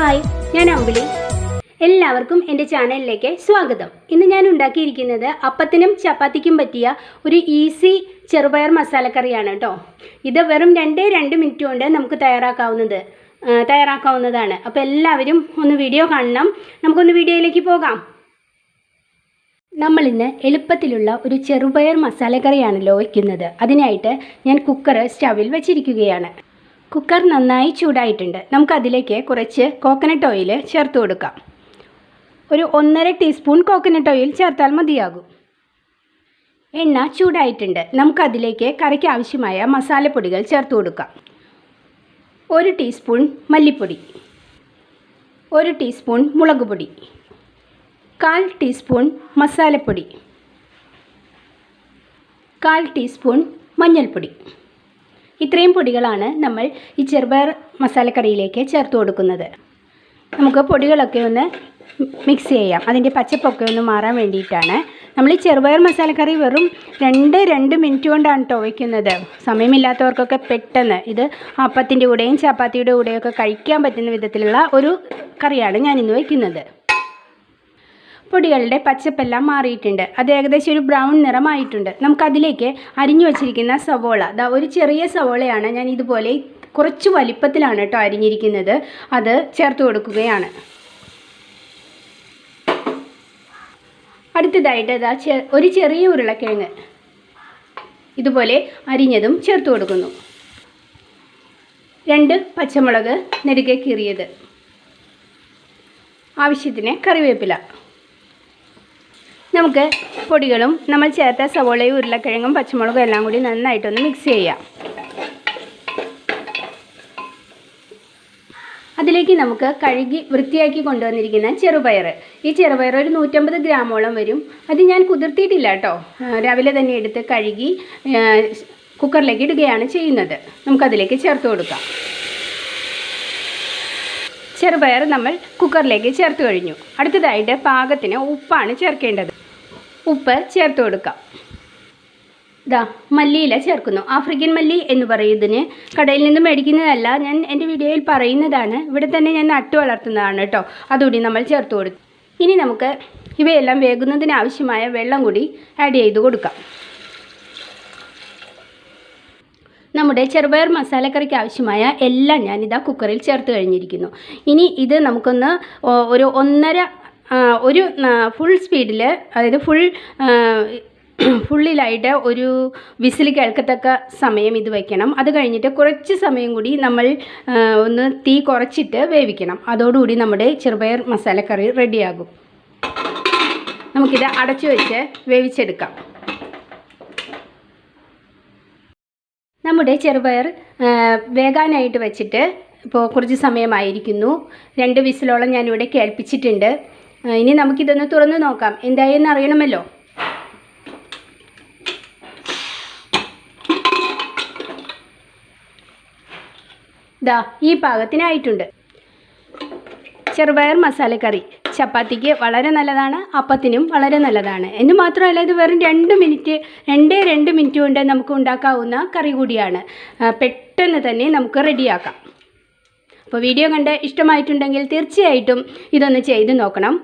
Hi, ഞാൻ അമ്പിളി. എല്ലാവർക്കും എൻ്റെ ചാനലിലേക്ക് സ്വാഗതം. ഇന്ന് ഞാൻ ഉണ്ടാക്കിയിരിക്കുന്നത് അപ്പത്തിനും ചപ്പാത്തിക്കും പറ്റിയ ഒരു ഈസി ചെറുപയർ മസാലക്കറിയാണ് കേട്ടോ. ഇത് വെറും 2 മിനിറ്റ് കൊണ്ട് നമുക്ക് തയ്യാറാക്കാവുന്നതാണ്. അപ്പോൾ എല്ലാവരും ഒന്ന് വീഡിയോ കാണണം. നമുക്കൊന്ന് വീഡിയോയിലേക്ക് പോകാം. നമ്മളിന്ന് എളുപ്പത്തിലുള്ള ഒരു ചെറുപയർ മസാലക്കറിയാണല്ലോ വയ്ക്കുന്നത്. അതിനായിട്ട് ഞാൻ കുക്കർ സ്റ്റവിൽ വെച്ചിരിക്കുകയാണ്. കുക്കർ നന്നായി ചൂടായിട്ടുണ്ട്. നമുക്കതിലേക്ക് കുറച്ച് കോക്കനട്ട് ഓയിൽ ചേർത്ത് കൊടുക്കാം. ഒരു 1.5 ടീസ്പൂൺ കോക്കനട്ട് ഓയിൽ ചേർത്താൽ മതിയാകും. എണ്ണ ചൂടായിട്ടുണ്ട്. നമുക്കതിലേക്ക് കറിക്ക് ആവശ്യമായ മസാലപ്പൊടികൾ ചേർത്ത് കൊടുക്കാം. 1 ടീസ്പൂൺ മല്ലിപ്പൊടി, 1 ടീസ്പൂൺ മുളക് പൊടി, 1/4 ടീസ്പൂൺ മസാലപ്പൊടി, 1/4 ടീസ്പൂൺ മഞ്ഞൾപ്പൊടി. ഇത്രയും പൊടികളാണ് നമ്മൾ ഈ ചെറുപയർ മസാലക്കറിയിലേക്ക് ചേർത്ത് കൊടുക്കുന്നത്. നമുക്ക് പൊടികളൊക്കെ ഒന്ന് മിക്സ് ചെയ്യാം. അതിൻ്റെ പച്ചപ്പൊക്കെ ഒന്ന് മാറാൻ വേണ്ടിയിട്ടാണ്. നമ്മൾ ഈ ചെറുപയർ മസാലക്കറി വെറും 2 മിനിറ്റ് കൊണ്ടാണ് കേട്ടോ വയ്ക്കുന്നത്. സമയമില്ലാത്തവർക്കൊക്കെ പെട്ടെന്ന് ഇത് അപ്പത്തിൻ്റെ കൂടെയും ചപ്പാത്തിയുടെ കൂടെയൊക്കെ കഴിക്കാൻ പറ്റുന്ന വിധത്തിലുള്ള ഒരു കറിയാണ് ഞാനിന്ന് വയ്ക്കുന്നത്. പൊടികളുടെ പച്ചപ്പെല്ലാം മാറിയിട്ടുണ്ട്. അത് ഏകദേശം ഒരു ബ്രൗൺ നിറമായിട്ടുണ്ട്. നമുക്കതിലേക്ക് അരിഞ്ഞു വച്ചിരിക്കുന്ന സവോള, ഒരു ചെറിയ സവോളയാണ് ഞാൻ ഇതുപോലെ കുറച്ച് വലിപ്പത്തിലാണ് കേട്ടോ അരിഞ്ഞിരിക്കുന്നത്. അത് ചേർത്ത് കൊടുക്കുകയാണ്. അടുത്തതായിട്ട് ഒരു ചെറിയ ഉരുളക്കിഴങ്ങ് ഇതുപോലെ അരിഞ്ഞതും ചേർത്ത് കൊടുക്കുന്നു. 2 പച്ചമുളക് നെടുകെ കീറിയത്, ആവശ്യത്തിന് കറിവേപ്പില. നമുക്ക് പൊടികളും നമ്മൾ ചേർത്ത സവോളയും ഉരുളക്കിഴങ്ങും പച്ചമുളകും എല്ലാം കൂടി നന്നായിട്ടൊന്ന് മിക്സ് ചെയ്യാം. അതിലേക്ക് നമുക്ക് കഴുകി വൃത്തിയാക്കി കൊണ്ടുവന്നിരിക്കുന്ന ചെറുപയർ, ഈ ചെറുപയർ ഒരു 150 ഗ്രാമോളം വരും. അത് ഞാൻ കുതിർത്തിയിട്ടില്ല കേട്ടോ. രാവിലെ തന്നെ എടുത്ത് കഴുകി കുക്കറിലേക്ക് ഇടുകയാണ് ചെയ്യുന്നത്. നമുക്കതിലേക്ക് ചേർത്ത് കൊടുക്കാം. ചെറുപയർ നമ്മൾ കുക്കറിലേക്ക് ചേർത്ത് കഴിഞ്ഞു. അടുത്തതായിട്ട് പാകത്തിന് ഉപ്പാണ് ചേർക്കേണ്ടത്. ഉപ്പ് ചേർത്ത് കൊടുക്കാം. മല്ലിയില ചേർക്കുന്നു. ആഫ്രിക്കൻ മല്ലി എന്ന് പറയുന്നതിന് കടയിൽ നിന്ന് മേടിക്കുന്നതല്ല, ഞാൻ എൻ്റെ വീഡിയോയിൽ പറയുന്നതാണ്. ഇവിടെ തന്നെ ഞാൻ നട്ടു വളർത്തുന്നതാണ് കേട്ടോ. അതുകൂടി നമ്മൾ ചേർത്ത് കൊടുത്തു. ഇനി നമുക്ക് ഇവയെല്ലാം വേകുന്നതിന് ആവശ്യമായ വെള്ളം കൂടി ആഡ് ചെയ്ത് കൊടുക്കാം. നമ്മുടെ ചെറുപയർ മസാലക്കറിക്ക് ആവശ്യമായ എല്ലാം ഞാനിതാ കുക്കറിൽ ചേർത്ത് കഴിഞ്ഞിരിക്കുന്നു. ഇനി ഇത് നമുക്കൊന്ന് ഒരു ഫുൾ സ്പീഡിൽ, അതായത് ഫുള്ളിലായിട്ട് ഒരു വിസിൽ കേൾക്കത്തക്ക സമയം ഇത് വയ്ക്കണം. അത് കഴിഞ്ഞിട്ട് കുറച്ച് സമയം കൂടി നമ്മൾ ഒന്ന് തീ കുറച്ചിട്ട് വേവിക്കണം. അതോടുകൂടി നമ്മുടെ ചെറുപയർ മസാലക്കറി റെഡിയാകും. നമുക്കിത് അടച്ചു വെച്ച് വേവിച്ചെടുക്കാം. നമ്മുടെ ചെറുപയർ വേകാനായിട്ട് വെച്ചിട്ട് ഇപ്പോൾ കുറച്ച് സമയമായിരിക്കുന്നു. 2 വിസിലോളം ഞാനിവിടെ കേൾപ്പിച്ചിട്ടുണ്ട്. ഇനി നമുക്കിതൊന്ന് തുറന്ന് നോക്കാം. എന്തായെന്ന് അറിയണമല്ലോ. ഈ പാകത്തിനായിട്ടുണ്ട്. ചെറുപയർ മസാലക്കറി ചപ്പാത്തിക്ക് വളരെ നല്ലതാണ്, അപ്പത്തിനും വളരെ നല്ലതാണ്. എന്ന് മാത്രമല്ല ഇത് വെറും 2 മിനിറ്റ് കൊണ്ട് നമുക്ക് ഉണ്ടാക്കാവുന്ന കറി കൂടിയാണ്. പെട്ടെന്ന് തന്നെ നമുക്ക് റെഡിയാക്കാം. അപ്പോൾ വീഡിയോ കണ്ട് ഇഷ്ടമായിട്ടുണ്ടെങ്കിൽ തീർച്ചയായിട്ടും ഇതൊന്ന് ചെയ്ത് നോക്കണം.